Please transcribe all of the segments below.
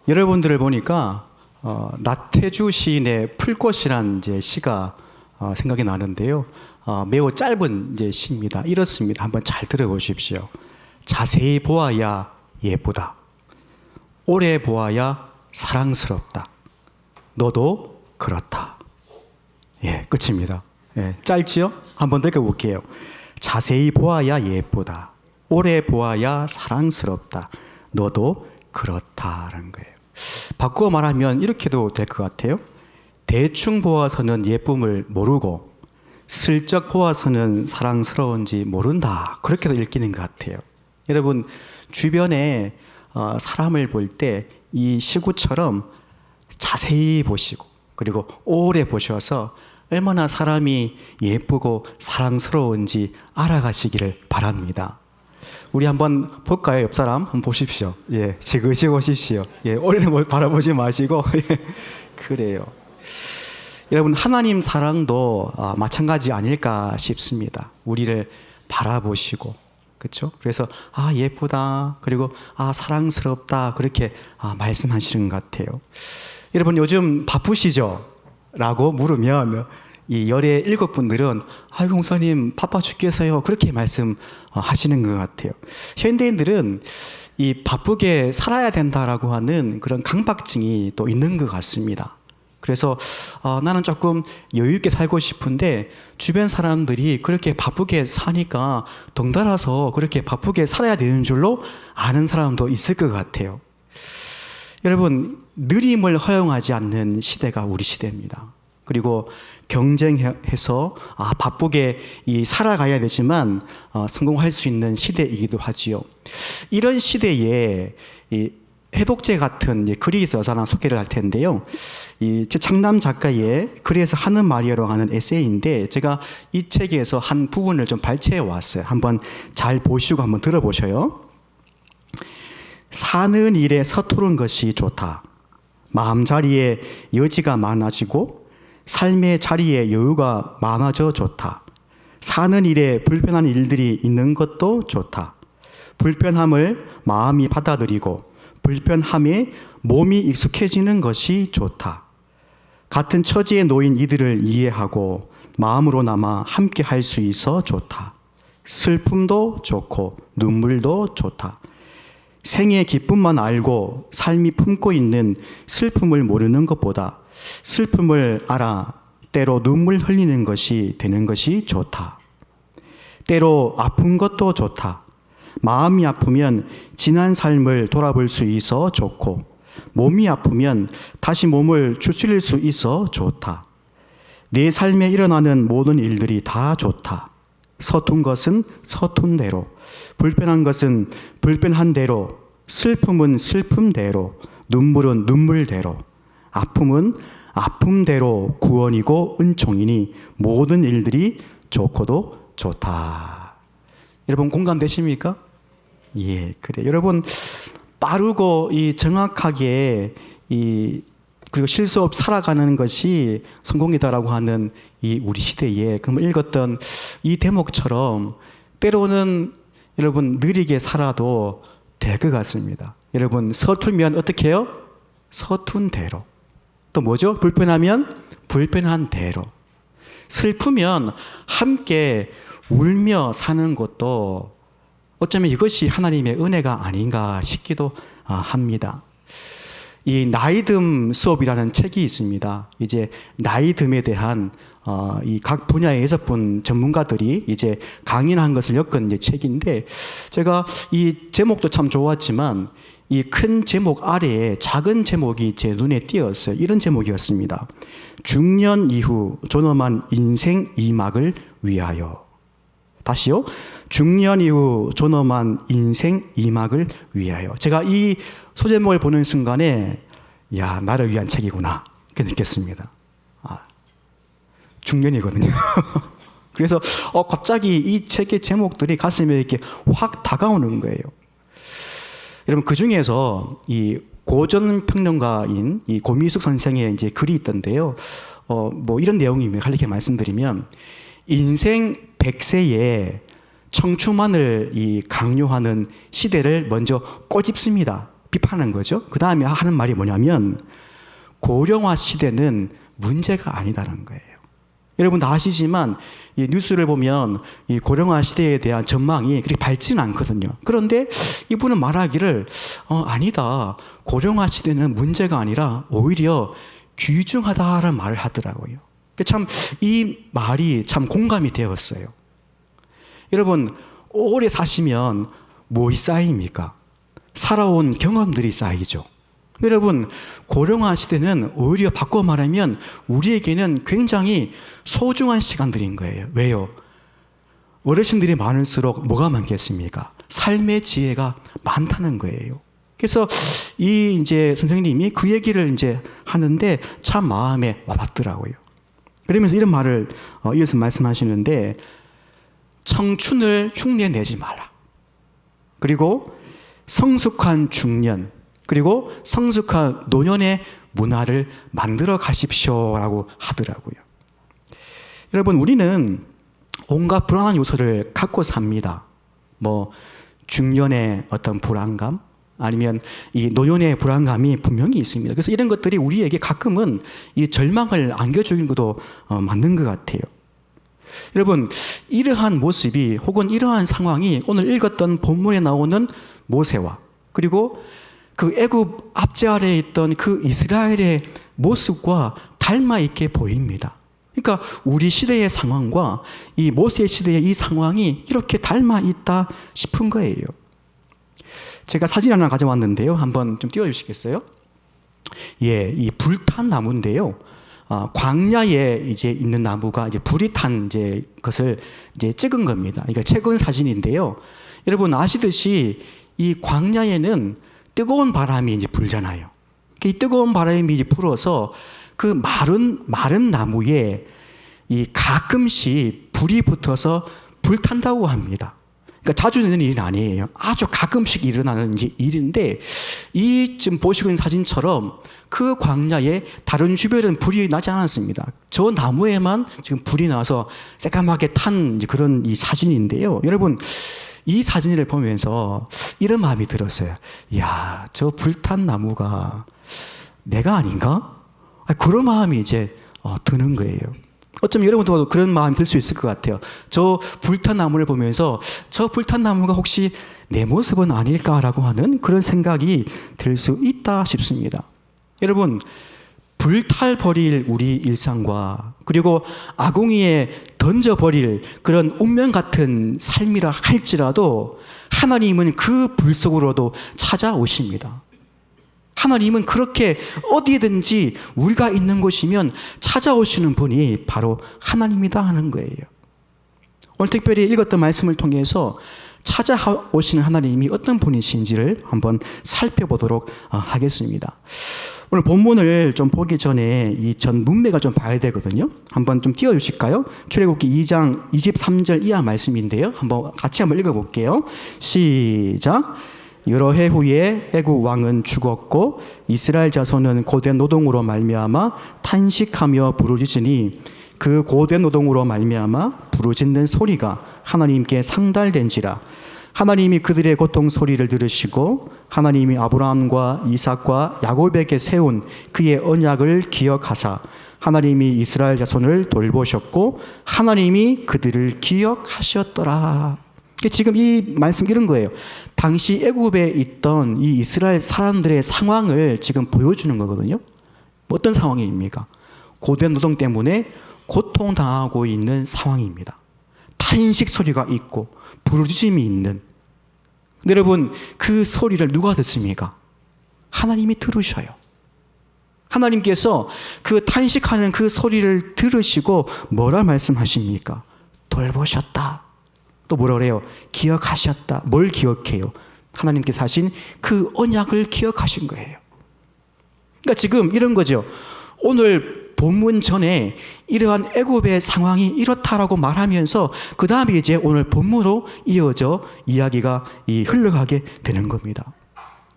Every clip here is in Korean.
여러분들을 보니까 나태주 시인의 풀꽃이란 이제 시가 생각이 나는데요. 매우 짧은 이제 시입니다. 이렇습니다. 한번 잘 들어보십시오. 자세히 보아야 예쁘다. 오래 보아야 사랑스럽다. 너도 그렇다. 예, 끝입니다. 예, 짧지요? 한번 더 읽어볼게요. 자세히 보아야 예쁘다. 오래 보아야 사랑스럽다. 너도 그렇다라는 거예요. 바꾸어 말하면 이렇게도 될 것 같아요. 대충 보아서는 예쁨을 모르고 슬쩍 보아서는 사랑스러운지 모른다. 그렇게도 읽히는 것 같아요. 여러분 주변에 사람을 볼 때 이 시구처럼 자세히 보시고 그리고 오래 보셔서 얼마나 사람이 예쁘고 사랑스러운지 알아가시기를 바랍니다. 우리 한번 볼까요? 옆 사람 한번 보십시오. 예, 지그시 보십시오. 예, 오래는 바라보지 마시고 예, 그래요. 여러분 하나님 사랑도 마찬가지 아닐까 싶습니다. 우리를 바라보시고 그렇죠? 그래서 예쁘다 그리고 사랑스럽다 그렇게 말씀하시는 것 같아요. 여러분 요즘 바쁘시죠? 라고 물으면 이 열의 7분들은 목사님 바빠 죽겠어요 그렇게 말씀하시는 것 같아요. 현대인들은 이 바쁘게 살아야 된다라고 하는 그런 강박증이 또 있는 것 같습니다. 그래서 나는 조금 여유 있게 살고 싶은데 주변 사람들이 그렇게 바쁘게 사니까 덩달아서 그렇게 바쁘게 살아야 되는 줄로 아는 사람도 있을 것 같아요. 여러분 느림을 허용하지 않는 시대가 우리 시대입니다. 그리고 경쟁해서 바쁘게 살아가야 되지만 성공할 수 있는 시대이기도 하지요. 이런 시대에 이 해독제 같은 글이 있어서 하나 소개를 할 텐데요. 이 창남 작가의 글에서 하는 말이라고 하는 에세이인데 제가 이 책에서 한 부분을 좀 발췌해 왔어요. 한번 잘 보시고 한번 들어보셔요. 사는 일에 서투른 것이 좋다. 마음자리에 여지가 많아지고 삶의 자리에 여유가 많아져 좋다. 사는 일에 불편한 일들이 있는 것도 좋다. 불편함을 마음이 받아들이고 불편함에 몸이 익숙해지는 것이 좋다. 같은 처지에 놓인 이들을 이해하고 마음으로나마 함께 할 수 있어 좋다. 슬픔도 좋고 눈물도 좋다. 생의 기쁨만 알고 삶이 품고 있는 슬픔을 모르는 것보다 슬픔을 알아 때로 눈물 흘리는 것이 되는 것이 좋다. 때로 아픈 것도 좋다. 마음이 아프면 지난 삶을 돌아볼 수 있어 좋고 몸이 아프면 다시 몸을 추스릴 수 있어 좋다. 내 삶에 일어나는 모든 일들이 다 좋다. 서툰 것은 서툰 대로, 불편한 것은 불편한 대로, 슬픔은 슬픔대로, 눈물은 눈물대로, 아픔은 아픔대로 구원이고 은총이니 모든 일들이 좋고도 좋다. 여러분 공감되십니까? 예, 그래. 여러분 빠르고 정확하게 그리고 실수 없이 살아가는 것이 성공이다라고 하는 이 우리 시대에 그럼 읽었던 이 대목처럼 때로는 여러분 느리게 살아도 될 것 같습니다. 여러분 서툴면 어떻게 해요? 서툰 대로. 또 뭐죠? 불편하면 불편한 대로. 슬프면 함께 울며 사는 것도 어쩌면 이것이 하나님의 은혜가 아닌가 싶기도 합니다. 이 나이듦 수업이라는 책이 있습니다. 이제 나이듦에 대한 이 각 분야의 6분 전문가들이 이제 강연한 것을 엮은 이제 책인데 제가 이 제목도 참 좋았지만 이 큰 제목 아래에 작은 제목이 제 눈에 띄었어요. 이런 제목이었습니다. 중년 이후 존엄한 인생 2막을 위하여. 다시요. 중년 이후 존엄한 인생 2막을 위하여. 제가 이 소제목을 보는 순간에 야, 나를 위한 책이구나 이렇게 느꼈습니다. 중년이거든요. 그래서 갑자기 이 책의 제목들이 가슴에 이렇게 확 다가오는 거예요. 여러분 그 중에서 이 고전 평론가인 이 고미숙 선생의 이제 글이 있던데요. 뭐 이런 내용입니다. 이렇게 말씀드리면 인생 100세에 청춘만을 강요하는 시대를 먼저 꼬집습니다. 비판하는 거죠. 그 다음에 하는 말이 뭐냐면 고령화 시대는 문제가 아니다라는 거예요. 여러분 다 아시지만 이 뉴스를 보면 이 고령화 시대에 대한 전망이 그렇게 밝지는 않거든요. 그런데 이분은 말하기를 아니다. 고령화 시대는 문제가 아니라 오히려 귀중하다라는 말을 하더라고요. 참 이 말이 참 공감이 되었어요. 여러분 오래 사시면 뭐이 쌓입니까? 살아온 경험들이 쌓이죠. 여러분 고령화 시대는 오히려 바꿔 말하면 우리에게는 굉장히 소중한 시간들인 거예요. 왜요? 어르신들이 많을수록 뭐가 많겠습니까? 삶의 지혜가 많다는 거예요. 그래서 이 이제 선생님이 그 얘기를 이제 하는데 참 마음에 와닿더라고요. 그러면서 이런 말을 이어서 말씀하시는데 청춘을 흉내내지 마라. 그리고 성숙한 중년, 그리고 성숙한 노년의 문화를 만들어 가십시오라고 하더라고요. 여러분 우리는 온갖 불안한 요소를 갖고 삽니다. 뭐 중년의 어떤 불안감, 아니면 이 노년의 불안감이 분명히 있습니다. 그래서 이런 것들이 우리에게 가끔은 이 절망을 안겨주는 것도 맞는 것 같아요. 여러분 이러한 모습이 혹은 이러한 상황이 오늘 읽었던 본문에 나오는 모세와 그리고 그 애굽 압제 아래에 있던 그 이스라엘의 모습과 닮아 있게 보입니다. 그러니까 우리 시대의 상황과 이 모세 시대의 이 상황이 이렇게 닮아 있다 싶은 거예요. 제가 사진 하나 가져왔는데요. 한번 좀 띄워주시겠어요? 예, 이 불탄 나무인데요. 광야에 이제 있는 나무가 이제 불이 탄 이제 것을 이제 찍은 겁니다. 그러니까 최근 사진인데요. 여러분 아시듯이 이 광야에는 뜨거운 바람이 이제 불잖아요. 이 뜨거운 바람이 이제 불어서 그 마른 나무에 이 가끔씩 불이 붙어서 불탄다고 합니다. 그러니까 자주 있는 일은 아니에요. 아주 가끔씩 일어나는 이제 일인데 이 지금 보시고 있는 사진처럼 그 광야에 다른 주변은 불이 나지 않았습니다. 저 나무에만 지금 불이 나서 새까맣게 탄 그런 이 사진인데요. 여러분 이 사진을 보면서 이런 마음이 들었어요. 이야, 저 불탄 나무가 내가 아닌가? 그런 마음이 이제 드는 거예요. 어쩌면 여러분도 그런 마음이 들 수 있을 것 같아요. 저 불탄 나무를 보면서 저 불탄 나무가 혹시 내 모습은 아닐까라고 하는 그런 생각이 들 수 있다 싶습니다. 여러분 불탈버릴 우리 일상과 그리고 아궁이에 던져버릴 그런 운명 같은 삶이라 할지라도 하나님은 그 불 속으로도 찾아오십니다. 하나님은 그렇게 어디든지 우리가 있는 곳이면 찾아오시는 분이 바로 하나님이다 하는 거예요. 오늘 특별히 읽었던 말씀을 통해서 찾아오시는 하나님이 어떤 분이신지를 한번 살펴보도록 하겠습니다. 오늘 본문을 좀 보기 전에 이 전 문맥을 좀 봐야 되거든요. 한번 좀 띄워주실까요? 출애굽기 2장 23절 이하 말씀인데요. 같이 한번 읽어볼게요. 시작. 여러 해 후에 애굽 왕은 죽었고 이스라엘 자손은 고된 노동으로 말미암아 탄식하며 부르짖으니 그 고된 노동으로 말미암아 부르짖는 소리가 하나님께 상달된지라. 하나님이 그들의 고통 소리를 들으시고 하나님이 아브라함과 이삭과 야곱에게 세운 그의 언약을 기억하사 하나님이 이스라엘 자손을 돌보셨고 하나님이 그들을 기억하셨더라. 지금 이 말씀 이런 거예요. 당시 애굽에 있던 이 이스라엘 사람들의 상황을 지금 보여주는 거거든요. 어떤 상황입니까? 고된 노동 때문에 고통당하고 있는 상황입니다. 탄식 소리가 있고 부르짖음이 있는. 여러분 그 소리를 누가 듣습니까? 하나님이 들으셔요. 하나님께서 그 탄식하는 그 소리를 들으시고 뭐라 말씀하십니까? 돌보셨다. 또 뭐라 그래요? 기억하셨다. 뭘 기억해요? 하나님께서 하신 그 언약을 기억하신 거예요. 그러니까 지금 이런 거죠. 오늘 본문 전에 이러한 애굽의 상황이 이렇다라고 말하면서 그 다음에 이제 오늘 본문으로 이어져 이야기가 흘러가게 되는 겁니다.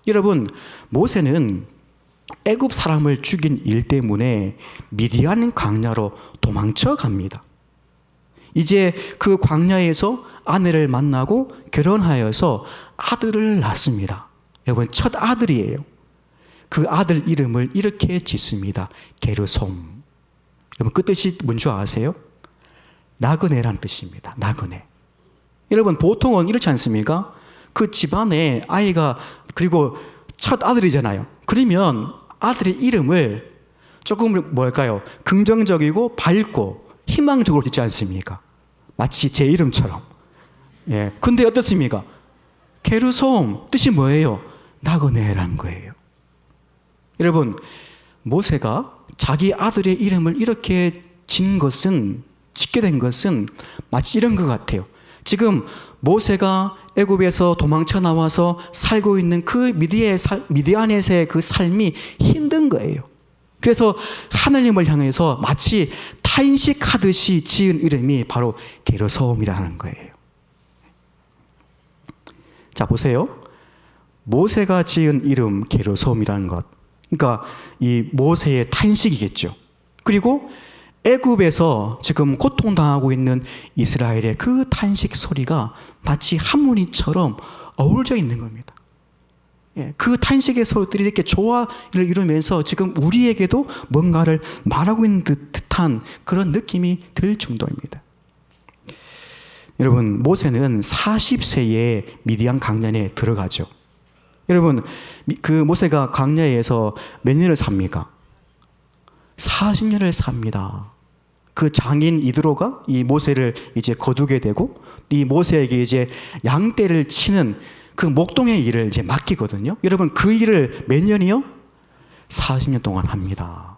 여러분 모세는 애굽 사람을 죽인 일 때문에 미디안 광야로 도망쳐 갑니다. 이제 그 광야에서 아내를 만나고 결혼하여서 아들을 낳습니다. 여러분 첫 아들이에요. 그 아들 이름을 이렇게 짓습니다. 게르솜. 여러분 그 뜻이 뭔지 아세요? 나그네라는 뜻입니다. 나그네. 여러분 보통은 이렇지 않습니까? 그 집안에 아이가 그리고 첫 아들이잖아요. 그러면 아들의 이름을 조금 뭐랄까요? 긍정적이고 밝고 희망적으로 짓지 않습니까? 마치 제 이름처럼. 예. 근데 어떻습니까? 게르솜 뜻이 뭐예요? 나그네라는 거예요. 여러분 모세가 자기 아들의 이름을 이렇게 짓게 된 것은 마치 이런 것 같아요. 지금 모세가 애굽에서 도망쳐 나와서 살고 있는 그 미디안에서의 그 삶이 힘든 거예요. 그래서 하나님을 향해서 마치 탄식하듯이 지은 이름이 바로 게르솜이라는 거예요. 자 보세요. 모세가 지은 이름 게르솜이라는 것. 그러니까 이 모세의 탄식이겠죠. 그리고 애굽에서 지금 고통당하고 있는 이스라엘의 그 탄식 소리가 마치 하모니처럼 어우러져 있는 겁니다. 예, 그 탄식의 소리들이 이렇게 조화를 이루면서 지금 우리에게도 뭔가를 말하고 있는 듯한 그런 느낌이 들 정도입니다. 여러분 모세는 40세에 미디안 광야에 들어가죠. 여러분 그 모세가 광야에서 몇 년을 삽니까? 40년을 삽니다. 그 장인 이드로가 이 모세를 이제 거두게 되고 이 모세에게 이제 양떼를 치는 그 목동의 일을 이제 맡기거든요. 여러분 그 일을 몇 년이요? 40년 동안 합니다.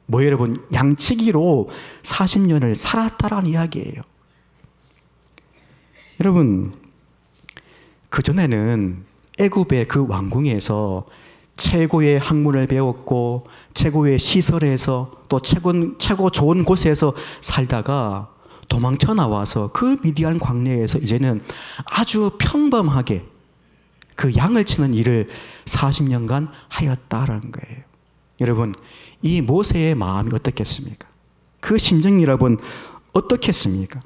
뭐 여러분 양치기로 40년을 살았다라는 이야기예요. 여러분 그 전에는 애굽의 그 왕궁에서 최고의 학문을 배웠고 최고의 시설에서 또 최고 좋은 곳에서 살다가 도망쳐 나와서 그 미디안 광야에서 이제는 아주 평범하게 그 양을 치는 일을 40년간 하였다라는 거예요. 여러분 이 모세의 마음이 어떻겠습니까? 그 심정이 여러분 어떻겠습니까?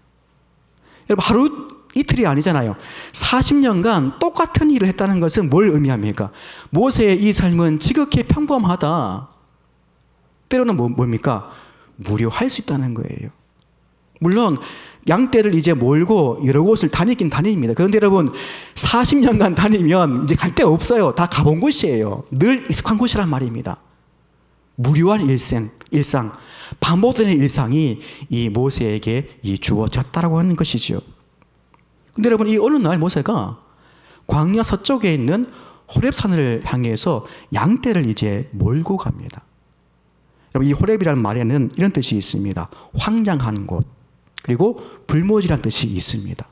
여러분 하루 이틀이 아니잖아요. 40년간 똑같은 일을 했다는 것은 뭘 의미합니까? 모세의 이 삶은 지극히 평범하다. 때로는 뭡니까? 무료할 수 있다는 거예요. 물론 양떼를 이제 몰고 여러 곳을 다니긴 다닙니다. 그런데 여러분 40년간 다니면 이제 갈 데가 없어요. 다 가본 곳이에요. 늘 익숙한 곳이란 말입니다. 무료한 일상, 반복되는 일상이 이 모세에게 주어졌다라고 하는 것이죠. 근데 여러분 이 어느 날 모세가 광야 서쪽에 있는 호렙산을 향해서 양떼를 이제 몰고 갑니다. 여러분 이 호렙이라는 말에는 이런 뜻이 있습니다. 황량한 곳 그리고 불모지라는 뜻이 있습니다.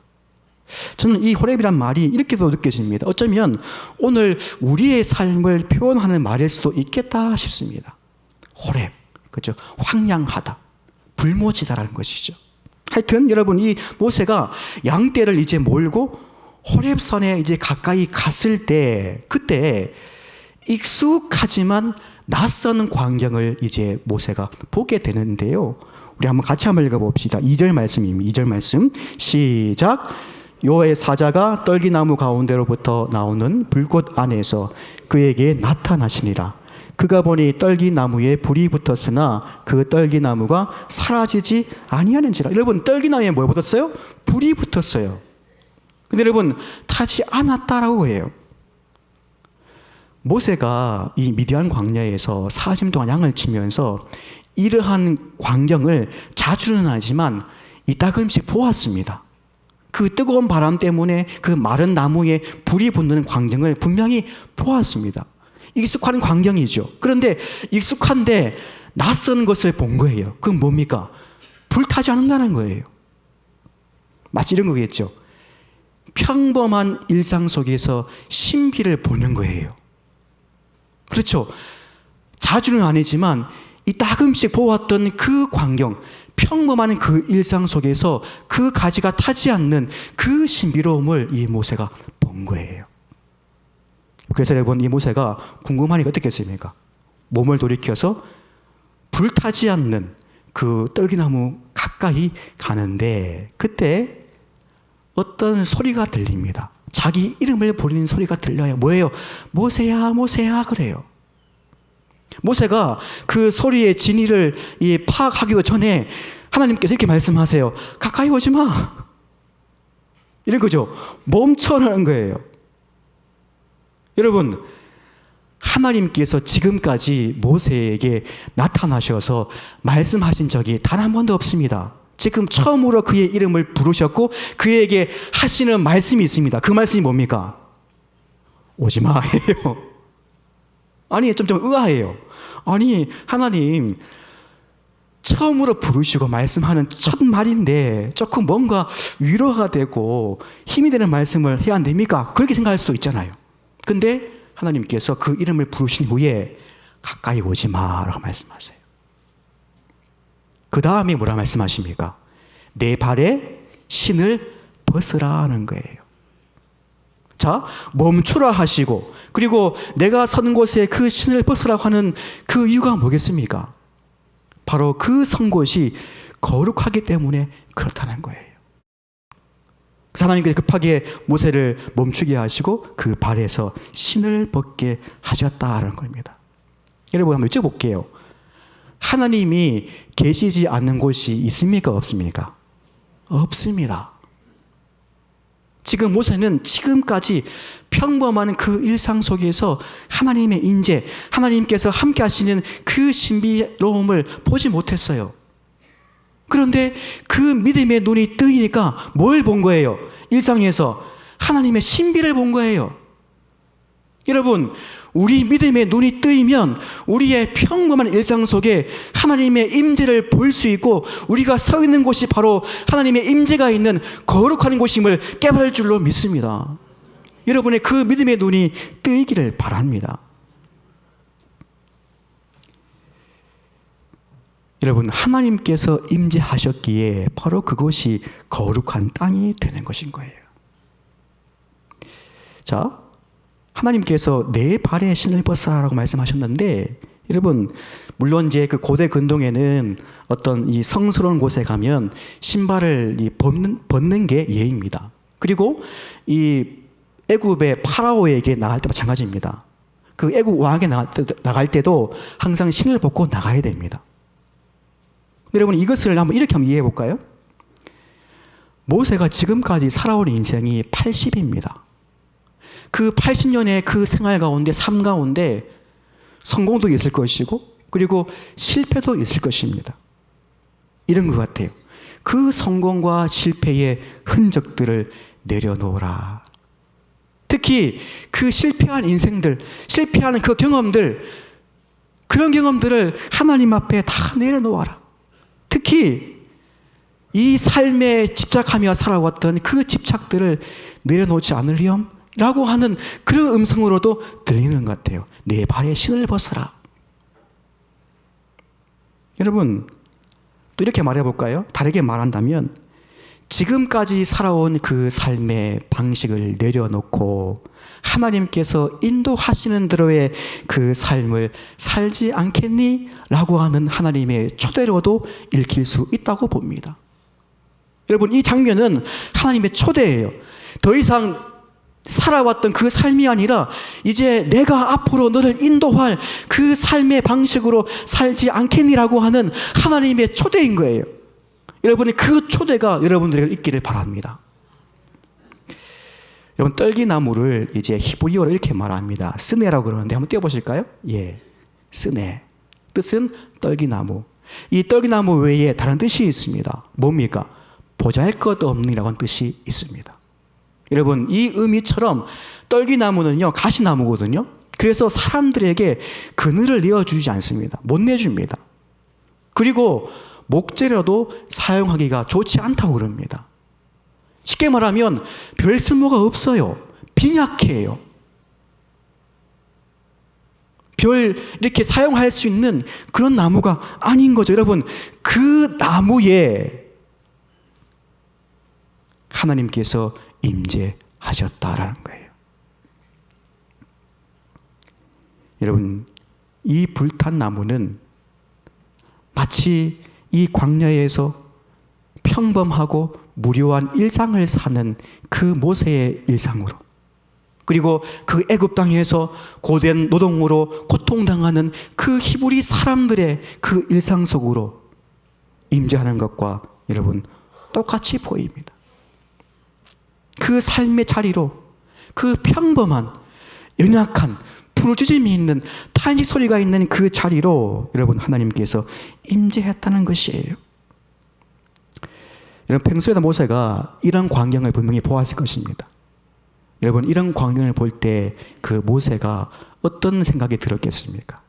저는 이 호렙이란 말이 이렇게도 느껴집니다. 어쩌면 오늘 우리의 삶을 표현하는 말일 수도 있겠다 싶습니다. 호렙, 그렇죠? 황량하다, 불모지다라는 것이죠. 하여튼 여러분 이 모세가 양떼를 이제 몰고 호렙산에 이제 가까이 갔을 때 그때 익숙하지만 낯선 광경을 이제 모세가 보게 되는데요. 우리 같이 한번 읽어봅시다. 2절 말씀입니다. 2절 말씀 시작. 여호와의 사자가 떨기나무 가운데로부터 나오는 불꽃 안에서 그에게 나타나시니라. 그가 보니 떨기나무에 불이 붙었으나 그 떨기나무가 사라지지 아니하는지라. 여러분 떨기나무에 뭐 붙었어요? 불이 붙었어요. 근데 여러분 타지 않았다라고 해요. 모세가 이 미디안 광야에서 40년 동안 양을 치면서 이러한 광경을 자주는 아니지만 이따금씩 보았습니다. 그 뜨거운 바람 때문에 그 마른 나무에 불이 붙는 광경을 분명히 보았습니다. 익숙한 광경이죠. 그런데 익숙한데 낯선 것을 본 거예요. 그건 뭡니까? 불타지 않는다는 거예요. 마치 이런 거겠죠. 평범한 일상 속에서 신비를 보는 거예요. 그렇죠. 자주는 아니지만 이따금씩 보았던 그 광경, 평범한 그 일상 속에서 그 가지가 타지 않는 그 신비로움을 이 모세가 본 거예요. 그래서 여러분 이 모세가 궁금하니까 어떻게 했습니까? 몸을 돌이켜서 불타지 않는 그 떨기나무 가까이 가는데 그때 어떤 소리가 들립니다. 자기 이름을 부르는 소리가 들려요. 뭐예요? 모세야, 모세야 그래요. 모세가 그 소리의 진위를 파악하기 전에 하나님께서 이렇게 말씀하세요. 가까이 오지 마. 이런 거죠. 멈춰라는 거예요. 여러분, 하나님께서 지금까지 모세에게 나타나셔서 말씀하신 적이 단 한 번도 없습니다. 지금 처음으로 그의 이름을 부르셨고 그에게 하시는 말씀이 있습니다. 그 말씀이 뭡니까? 오지 마 해요. 아니, 좀 의아해요. 아니, 하나님 처음으로 부르시고 말씀하는 첫 말인데 조금 뭔가 위로가 되고 힘이 되는 말씀을 해야 안 됩니까? 그렇게 생각할 수도 있잖아요. 근데 하나님께서 그 이름을 부르신 후에 가까이 오지 마라고 말씀하세요. 그 다음에 뭐라 말씀하십니까? 내 발에 신을 벗으라는 거예요. 자, 멈추라 하시고 그리고 내가 서는 곳에 그 신을 벗으라고 하는 그 이유가 뭐겠습니까? 바로 그 선 곳이 거룩하기 때문에 그렇다는 거예요. 그래서 하나님께서 급하게 모세를 멈추게 하시고 그 발에서 신을 벗게 하셨다는 겁니다. 여러분 한번 여쭤볼게요. 하나님이 계시지 않는 곳이 있습니까? 없습니까? 없습니다. 지금 모세는 지금까지 평범한 그 일상 속에서 하나님의 인재, 하나님께서 함께 하시는 그 신비로움을 보지 못했어요. 그런데 그 믿음의 눈이 뜨이니까 뭘 본 거예요? 일상에서 하나님의 신비를 본 거예요. 여러분, 우리 믿음의 눈이 뜨이면 우리의 평범한 일상 속에 하나님의 임재를 볼 수 있고 우리가 서 있는 곳이 바로 하나님의 임재가 있는 거룩한 곳임을 깨달을 줄로 믿습니다. 여러분의 그 믿음의 눈이 뜨이기를 바랍니다. 여러분, 하나님께서 임재하셨기에 바로 그것이 거룩한 땅이 되는 것인 거예요. 자, 하나님께서 내 발에 신을 벗으라고 말씀하셨는데, 여러분, 물론 이제 그 고대 근동에는 어떤 이 성스러운 곳에 가면 신발을 벗는 게 예입니다. 그리고 이 애굽의 파라오에게 나갈 때 마찬가지입니다. 그 애굽 왕에게 나갈 때도 항상 신을 벗고 나가야 됩니다. 여러분, 이것을 한번 이렇게 이해해 볼까요? 모세가 지금까지 살아온 인생이 80입니다. 그 80년의 그 생활 가운데, 삶 가운데 성공도 있을 것이고 그리고 실패도 있을 것입니다. 이런 것 같아요. 그 성공과 실패의 흔적들을 내려놓으라. 특히 그 실패한 인생들, 실패하는 그 경험들, 그런 경험들을 하나님 앞에 다 내려놓아라. 특히 이 삶에 집착하며 살아왔던 그 집착들을 내려놓지 않으렴 라고 하는 그런 음성으로도 들리는 것 같아요. 내 발에 신을 벗어라. 여러분, 또 이렇게 말해볼까요? 다르게 말한다면 지금까지 살아온 그 삶의 방식을 내려놓고 하나님께서 인도하시는 대로의 그 삶을 살지 않겠니? 라고 하는 하나님의 초대로도 읽힐 수 있다고 봅니다. 여러분, 이 장면은 하나님의 초대예요. 더 이상 살아왔던 그 삶이 아니라 이제 내가 앞으로 너를 인도할 그 삶의 방식으로 살지 않겠니라고 하는 하나님의 초대인 거예요. 여러분이 그 초대가 여러분들에게 있기를 바랍니다. 여러분, 떨기나무를 이제 히브리어로 이렇게 말합니다. 스네라고 그러는데 한번 띄워보실까요? 예, 스네. 뜻은 떨기나무. 이 떨기나무 외에 다른 뜻이 있습니다. 뭡니까? 보잘것없는이라고 하는 뜻이 있습니다. 여러분, 이 의미처럼 떨기나무는요, 가시나무거든요. 그래서 사람들에게 그늘을 내어주지 않습니다. 못 내줍니다. 그리고 목재로도 사용하기가 좋지 않다고 그럽니다. 쉽게 말하면 별 쓸모가 없어요. 빈약해요. 별 이렇게 사용할 수 있는 그런 나무가 아닌 거죠. 여러분, 그 나무에 하나님께서 임재하셨다라는 거예요. 여러분, 이 불탄 나무는 마치 이 광야에서 평범하고 무료한 일상을 사는 그 모세의 일상으로, 그리고 그 애굽 땅에서 고된 노동으로 고통당하는 그 히브리 사람들의 그 일상 속으로 임재하는 것과 여러분 똑같이 보입니다. 그 삶의 자리로, 그 평범한 연약한 부르짖음이 있는 탄식 소리가 있는 그 자리로 여러분 하나님께서 임재했다는 것이에요. 여러분 평소에도 모세가 이런 광경을 분명히 보았을 것입니다. 여러분 이런 광경을 볼 때 그 모세가 어떤 생각이 들었겠습니까?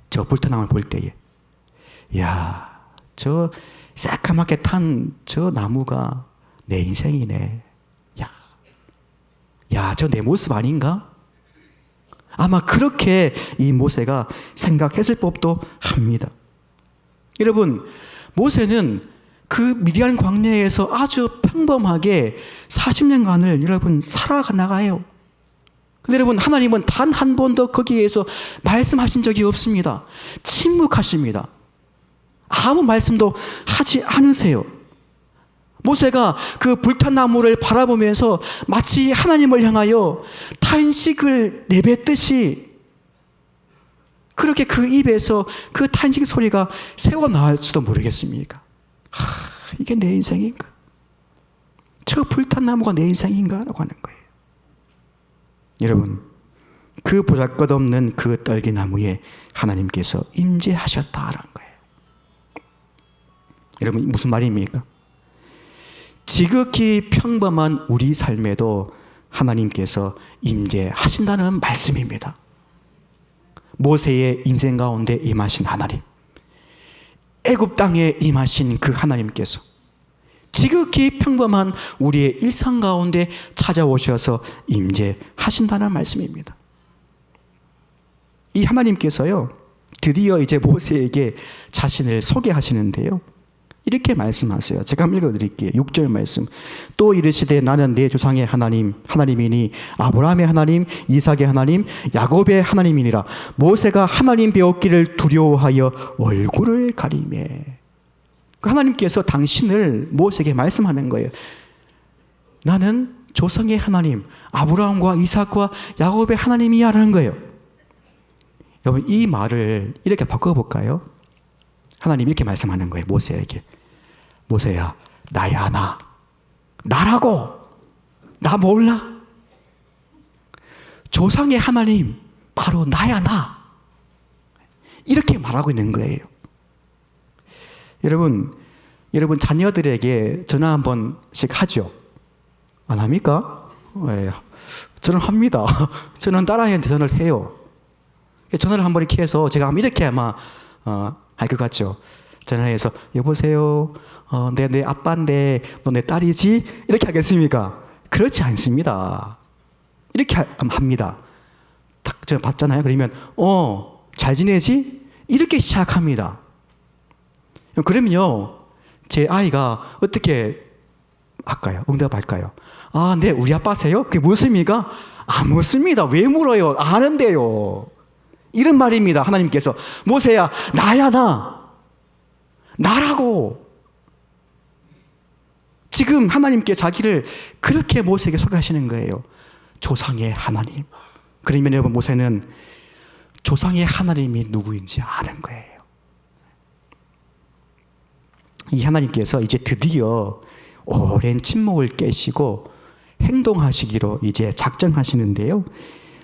저 불타남을 볼 때에, 야, 저 새까맣게 탄 저 나무가 내 인생이네. 야, 저 내 모습 아닌가? 아마 그렇게 이 모세가 생각했을 법도 합니다. 여러분, 모세는 그 미디안 광야에서 아주 평범하게 40년간을 여러분 살아나가요. 근데 여러분, 하나님은 단 한 번도 거기에서 말씀하신 적이 없습니다. 침묵하십니다. 아무 말씀도 하지 않으세요. 모세가 그 불탄 나무를 바라보면서 마치 하나님을 향하여 탄식을 내뱉듯이 그렇게 그 입에서 그 탄식 소리가 새어 나올지도 모르겠습니까? 이게 내 인생인가? 저 불탄 나무가 내 인생인가? 라고 하는 거예요. 여러분, 그 보잘것없는 그 떨기나무에 하나님께서 임재하셨다라는 거예요. 여러분, 무슨 말입니까? 지극히 평범한 우리 삶에도 하나님께서 임재하신다는 말씀입니다. 모세의 인생 가운데 임하신 하나님, 애굽 땅에 임하신 그 하나님께서 지극히 평범한 우리의 일상 가운데 찾아오셔서 임재하신다는 말씀입니다. 이 하나님께서요, 드디어 이제 모세에게 자신을 소개하시는데요, 이렇게 말씀하세요. 제가 한번 읽어드릴게요. 6절 말씀. 또 이르시되 나는 내 조상의 하나님이니 아브라함의 하나님, 이삭의 하나님, 야곱의 하나님이니라. 모세가 하나님 배웠기를 두려워하여 얼굴을 가리매. 하나님께서 당신을 모세에게 말씀하는 거예요. 나는 조상의 하나님, 아브라함과 이삭과 야곱의 하나님이야 라는 거예요. 여러분, 이 말을 이렇게 바꿔볼까요? 하나님 이렇게 말씀하는 거예요. 모세에게. 모세야, 나야 나. 나라고. 나 몰라? 조상의 하나님 바로 나야 나. 이렇게 말하고 있는 거예요. 여러분 자녀들에게 전화 한 번씩 하죠? 안 합니까? 네, 저는 합니다. 저는 딸아이한테 전화를 해요. 전화를 한 번 이렇게 해서 제가 아마 이렇게 아마 할 것 같죠? 전화해서 여보세요. 내 아빠인데 너 내 딸이지? 이렇게 하겠습니까? 그렇지 않습니다. 이렇게 합니다. 딱 저 받잖아요. 그러면 잘 지내지? 이렇게 시작합니다. 그러면요, 제 아이가 어떻게 할까요? 응답할까요? 네, 우리 아빠세요? 그게 묻습니까? 안 묻습니다. 왜 물어요? 아는데요. 이런 말입니다. 하나님께서 모세야, 나야 나. 나라고. 지금 하나님께 자기를 그렇게 모세에게 소개하시는 거예요. 조상의 하나님. 그러면 여러분, 모세는 조상의 하나님이 누구인지 아는 거예요. 이 하나님께서 이제 드디어 오랜 침묵을 깨시고 행동하시기로 이제 작정하시는데요.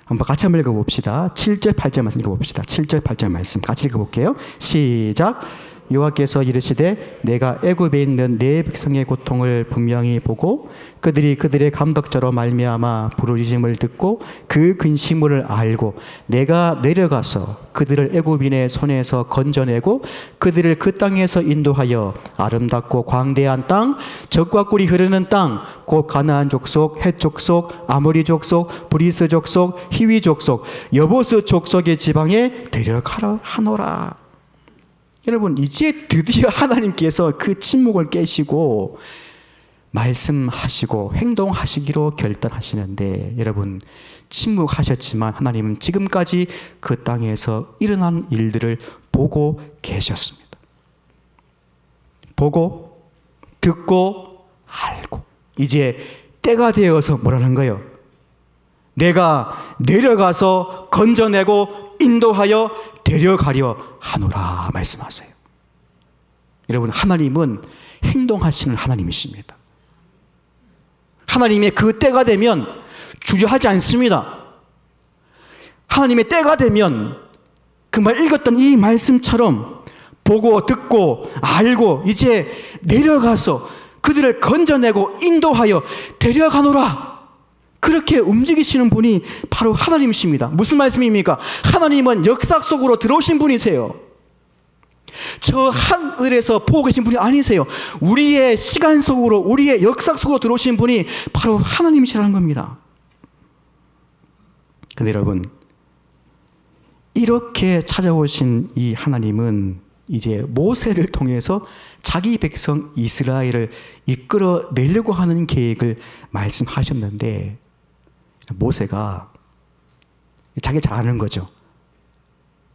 한번 같이 한번 읽어봅시다. 7절 8절 말씀 읽어봅시다. 7절 8절 말씀 같이 읽어볼게요. 시작. 여호와께서 이르시되 내가 애굽에 있는 내 백성의 고통을 분명히 보고 그들의 감독자로 말미암아 부르짖음을 듣고 그 근심을 알고 내가 내려가서 그들을 애굽인의 손에서 건져내고 그들을 그 땅에서 인도하여 아름답고 광대한 땅, 젖과 꿀이 흐르는 땅, 곧 가나안 족속, 헷 족속, 아모리 족속, 브리스 족속, 히위 족속, 여보스 족속의 지방에 데려가라 하노라. 여러분, 이제 드디어 하나님께서 그 침묵을 깨시고 말씀하시고 행동하시기로 결단하시는데, 여러분, 침묵하셨지만 하나님은 지금까지 그 땅에서 일어난 일들을 보고 계셨습니다. 보고, 듣고, 알고 이제 때가 되어서 뭐라는 거예요? 내가 내려가서 건져내고 인도하여 데려가려 하노라 말씀하세요. 여러분, 하나님은 행동하시는 하나님이십니다. 하나님의 그 때가 되면 주저하지 않습니다. 하나님의 때가 되면 그 말 읽었던 이 말씀처럼 보고 듣고 알고 이제 내려가서 그들을 건져내고 인도하여 데려가노라. 그렇게 움직이시는 분이 바로 하나님이십니다. 무슨 말씀입니까? 하나님은 역사 속으로 들어오신 분이세요. 저 하늘에서 보고 계신 분이 아니세요. 우리의 시간 속으로, 우리의 역사 속으로 들어오신 분이 바로 하나님이시라는 겁니다. 근데 여러분, 이렇게 찾아오신 이 하나님은 이제 모세를 통해서 자기 백성 이스라엘을 이끌어내려고 하는 계획을 말씀하셨는데, 모세가 자기 잘 아는 거죠.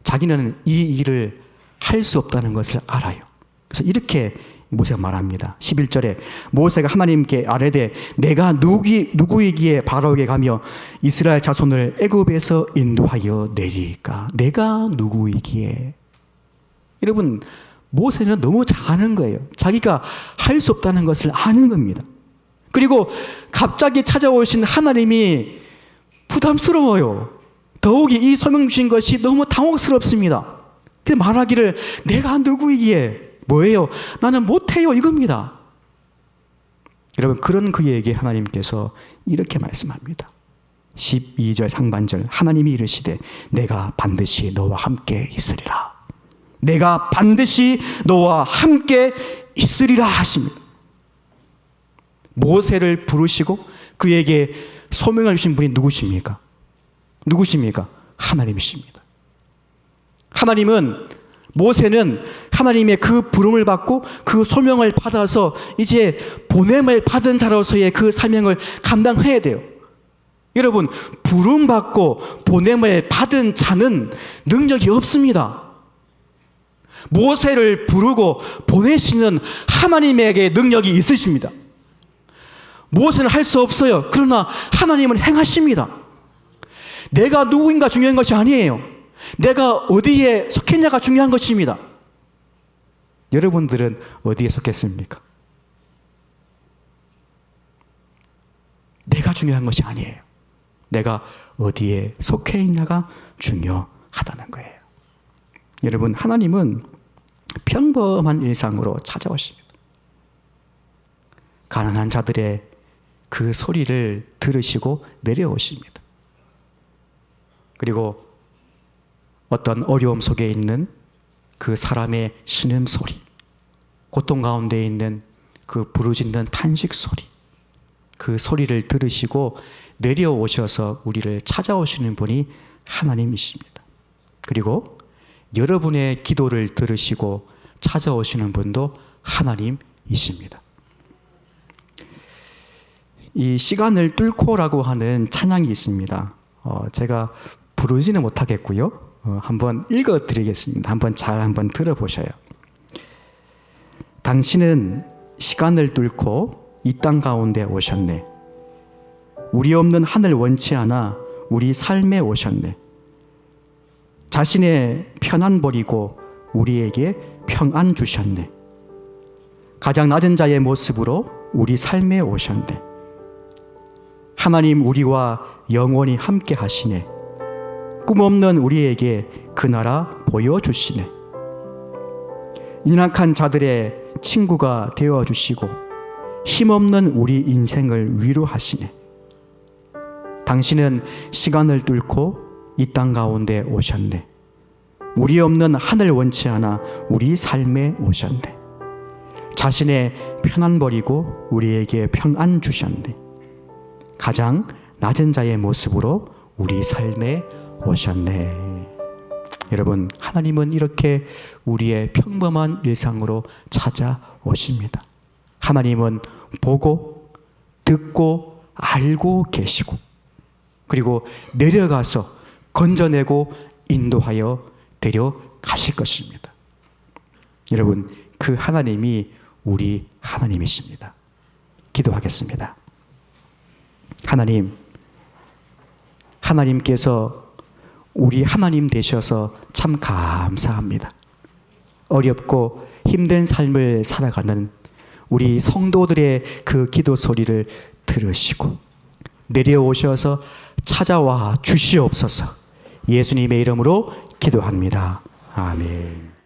자기는 이 일을 할 수 없다는 것을 알아요. 그래서 이렇게 모세가 말합니다. 11절에 모세가 하나님께 아뢰되 내가 누구이기에 바로에게 가며 이스라엘 자손을 애굽에서 인도하여 내리까? 내가 누구이기에? 여러분, 모세는 너무 잘 아는 거예요. 자기가 할 수 없다는 것을 아는 겁니다. 그리고 갑자기 찾아오신 하나님이 부담스러워요. 더욱이 이 소명 주신 것이 너무 당혹스럽습니다. 그 말하기를 내가 누구이기에? 뭐예요? 나는 못해요, 이겁니다. 여러분, 그런 그에게 하나님께서 이렇게 말씀합니다. 12절 상반절, 하나님이 이르시되 내가 반드시 너와 함께 있으리라. 내가 반드시 너와 함께 있으리라 하십니다. 모세를 부르시고 그에게 소명을 주신 분이 누구십니까? 누구십니까? 하나님이십니다. 하나님은, 모세는 하나님의 그 부름을 받고 그 소명을 받아서 이제 보냄을 받은 자로서의 그 사명을 감당해야 돼요. 여러분, 부름 받고 보냄을 받은 자는 능력이 없습니다. 모세를 부르고 보내시는 하나님에게 능력이 있으십니다. 모세는 할 수 없어요. 그러나 하나님은 행하십니다. 내가 누구인가 중요한 것이 아니에요. 내가 어디에 속했냐가 중요한 것입니다. 여러분들은 어디에 속했습니까? 내가 중요한 것이 아니에요. 내가 어디에 속해 있냐가 중요하다는 거예요. 여러분, 하나님은 평범한 일상으로 찾아오십니다. 가난한 자들의 그 소리를 들으시고 내려오십니다. 그리고 어떤 어려움 속에 있는 그 사람의 신음소리, 고통 가운데 있는 그 부르짖는 탄식 소리, 그 소리를 들으시고 내려오셔서 우리를 찾아오시는 분이 하나님이십니다. 그리고 여러분의 기도를 들으시고 찾아오시는 분도 하나님이십니다. 이 시간을 뚫고라고 하는 찬양이 있습니다. 제가 부르지는 못하겠고요. 한번 읽어드리겠습니다. 한번 들어보셔요. 당신은 시간을 뚫고 이 땅 가운데 오셨네. 우리 없는 하늘 원치 않아 우리 삶에 오셨네. 자신의 편안 버리고 우리에게 평안 주셨네. 가장 낮은 자의 모습으로 우리 삶에 오셨네. 하나님, 우리와 영원히 함께 하시네. 꿈없는 우리에게 그 나라 보여주시네. 연약한 자들의 친구가 되어주시고 힘없는 우리 인생을 위로하시네. 당신은 시간을 뚫고 이 땅 가운데 오셨네. 우리 없는 하늘 원치 않아 우리 삶에 오셨네. 자신의 편안 버리고 우리에게 평안 주셨네. 가장 낮은 자의 모습으로 우리 삶에 오셨네. 여러분, 하나님은 이렇게 우리의 평범한 일상으로 찾아오십니다. 하나님은 보고 듣고 알고 계시고, 그리고 내려가서 건져내고 인도하여 데려가실 것입니다. 여러분, 그 하나님이 우리 하나님이십니다. 기도하겠습니다. 하나님께서 우리 하나님 되셔서 참 감사합니다. 어렵고 힘든 삶을 살아가는 우리 성도들의 그 기도 소리를 들으시고 내려오셔서 찾아와 주시옵소서. 예수님의 이름으로 기도합니다. 아멘.